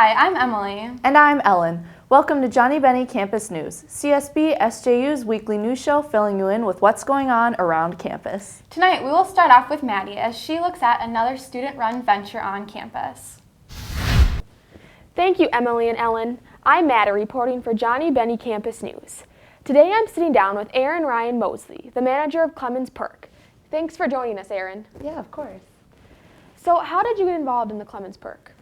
Hi, I'm Emily. And I'm Ellen. Welcome to Johnnie Bennie Campus News, CSB SJU's weekly news show filling you in with what's going on around campus. Tonight we will start off with Maddie as she looks at another student-run venture on campus. Thank you, Emily and Ellen. I'm Maddie reporting for Johnnie Bennie Campus News. Today I'm sitting down with Aaron Ryan Mosley, the manager of Clemens Perk. Thanks for joining us, Aaron. Yeah, of course. So how did you get involved in the Clemens Perk?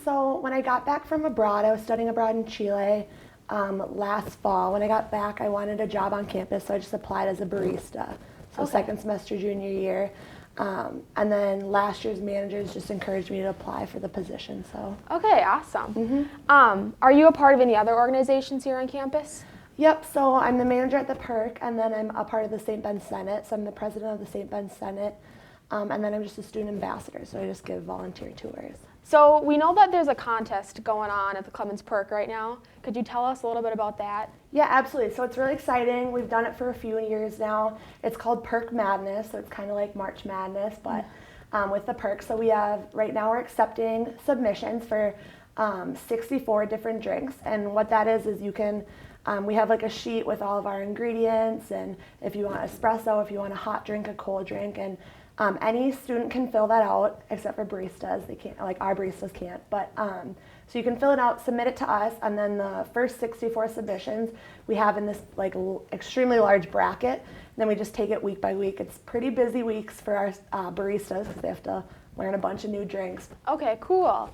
So when I got back from abroad, I was studying abroad in Chile last fall. When I got back, I wanted a job on campus, so I just applied as a barista. So second semester junior year. And then last year's managers just encouraged me to apply for the position. So. Okay, awesome. Are you a part of any other organizations here on campus? Yep, so I'm the manager at the Perk, and then I'm a part of the St. Ben Senate, so I'm the president of the St. Ben Senate, and then I'm just a student ambassador, so I just give volunteer tours. So we know that there's a contest going on at the Clemens Perk right now. Could you tell us a little bit about that? Yeah, absolutely. So it's really exciting. We've done it for a few years now. It's called Perk Madness, so it's kind of like March Madness, but with the Perk. So we have, right now we're accepting submissions for 64 different drinks, and what that is you can, we have like a sheet with all of our ingredients, and if you want espresso, if you want a hot drink, a cold drink, and any student can fill that out except for baristas. They can't, like our baristas can't, but so you can fill it out, submit it to us, and then the first 64 submissions we have in this like extremely large bracket, and then we just take it week by week. It's pretty busy weeks for our baristas because they have to learn a bunch of new drinks. Okay, cool.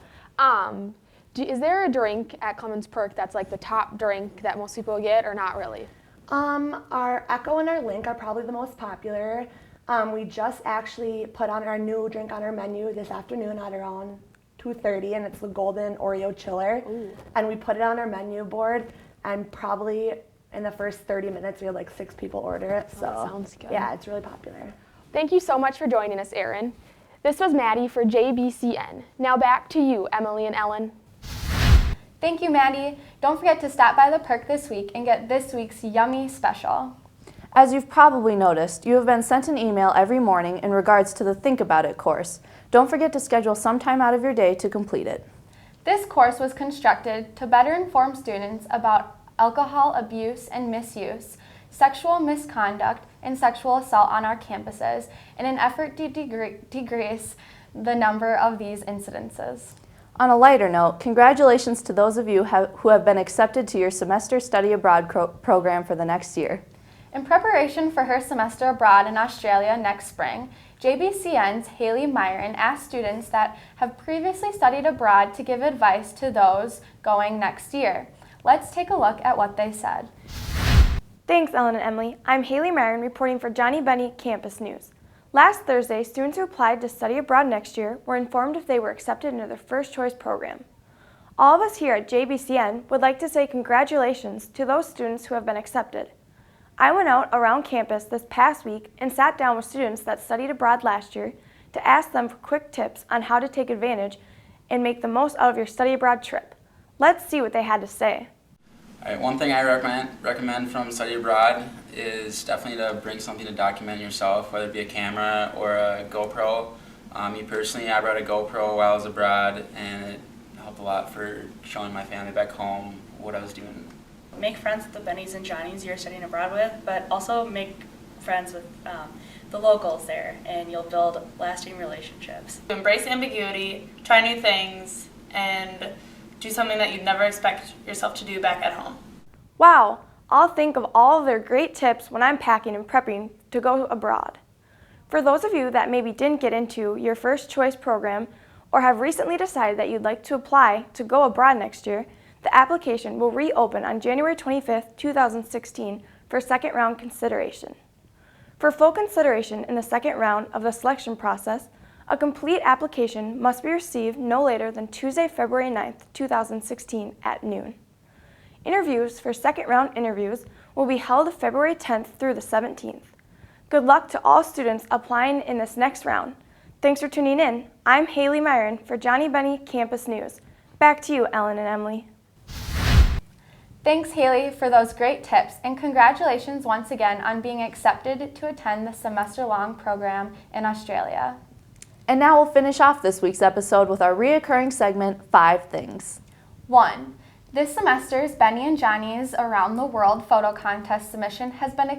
Is there a drink at Clemens Perk that's like the top drink that most people get, or not really? Our Echo and our Link are probably the most popular. We just actually put on our new drink on our menu this afternoon at around 2:30, and it's the Golden Oreo Chiller. Ooh. And we put it on our menu board, and probably in the first 30 minutes we had like 6 people order it. So that sounds good. Yeah, it's really popular. Thank you so much for joining us, Aaron. This was Maddie for JBCN. Now back to you, Emily and Ellen. Thank you, Maddie. Don't forget to stop by the Perk this week and get this week's yummy special. As you've probably noticed, you have been sent an email every morning in regards to the Think About It course. Don't forget to schedule some time out of your day to complete it. This course was constructed to better inform students about alcohol abuse and misuse, sexual misconduct, and sexual assault on our campuses in an effort to decrease the number of these incidences. On a lighter note, congratulations to those of you who have been accepted to your semester study abroad program for the next year. In preparation for her semester abroad in Australia next spring, JBCN's Haley Myron asked students that have previously studied abroad to give advice to those going next year. Let's take a look at what they said. Thanks, Ellen and Emily. I'm Haley Myron reporting for Johnnie Bennie Campus News. Last Thursday, students who applied to study abroad next year were informed if they were accepted into their first choice program. All of us here at JBCN would like to say congratulations to those students who have been accepted. I went out around campus this past week and sat down with students that studied abroad last year to ask them for quick tips on how to take advantage and make the most out of your study abroad trip. Let's see what they had to say. All right, one thing I recommend from study abroad is definitely to bring something to document yourself, whether it be a camera or a GoPro. Me personally, I brought a GoPro while I was abroad, and it helped a lot for showing my family back home what I was doing. Make friends with the Bennies and Johnnies you're studying abroad with, but also make friends with the locals there, and you'll build lasting relationships. Embrace ambiguity, try new things, and do something that you'd never expect yourself to do back at home. Wow, I'll think of all of their great tips when I'm packing and prepping to go abroad. For those of you that maybe didn't get into your first choice program or have recently decided that you'd like to apply to go abroad next year, the application will reopen on January 25th, 2016 for second round consideration. For full consideration in the second round of the selection process, a complete application must be received no later than Tuesday, February 9th, 2016 at noon. Interviews for second round interviews will be held February 10th through the 17th. Good luck to all students applying in this next round. Thanks for tuning in. I'm Haley Myron for Johnnie Bennie Campus News. Back to you, Ellen and Emily. Thanks, Haley, for those great tips, and congratulations once again on being accepted to attend the semester-long program in Australia. And now we'll finish off this week's episode with our reoccurring segment, 5 Things. 1. This semester's Bennie and Johnnie's Around the World photo contest submission has been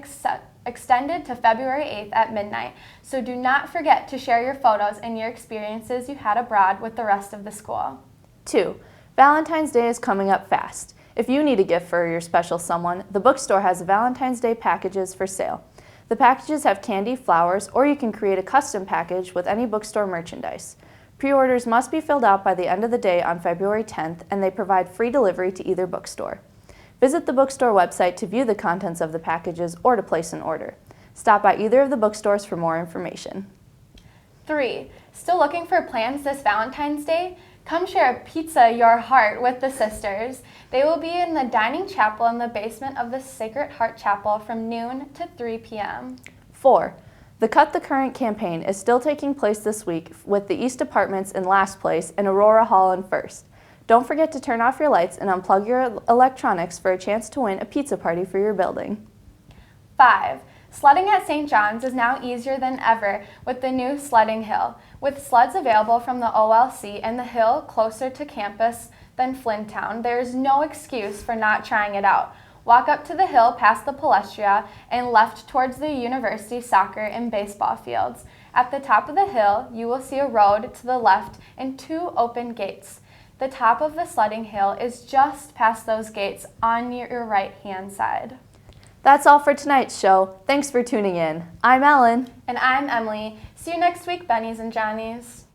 extended to February 8th at midnight, so do not forget to share your photos and your experiences you had abroad with the rest of the school. 2. Valentine's Day is coming up fast. If you need a gift for your special someone, the bookstore has Valentine's Day packages for sale. The packages have candy, flowers, or you can create a custom package with any bookstore merchandise. Pre-orders must be filled out by the end of the day on February 10th, and they provide free delivery to either bookstore. Visit the bookstore website to view the contents of the packages or to place an order. Stop by either of the bookstores for more information. 3. Still looking for plans this Valentine's Day? Come share a pizza your heart with the sisters. They will be in the dining chapel in the basement of the Sacred Heart Chapel from noon to 3 p.m. 4. The Cut the Current campaign is still taking place this week with the East Apartments in last place and Aurora Hall in first. Don't forget to turn off your lights and unplug your electronics for a chance to win a pizza party for your building. 5. Sledding at St. John's is now easier than ever with the new sledding hill. With sleds available from the OLC and the hill closer to campus than Flynntown, there is no excuse for not trying it out. Walk up to the hill past the Palestra and left towards the university soccer and baseball fields. At the top of the hill, you will see a road to the left and 2 open gates. The top of the sledding hill is just past those gates on your right-hand side. That's all for tonight's show. Thanks for tuning in. I'm Ellen. And I'm Emily. See you next week, Bennies and Johnnies.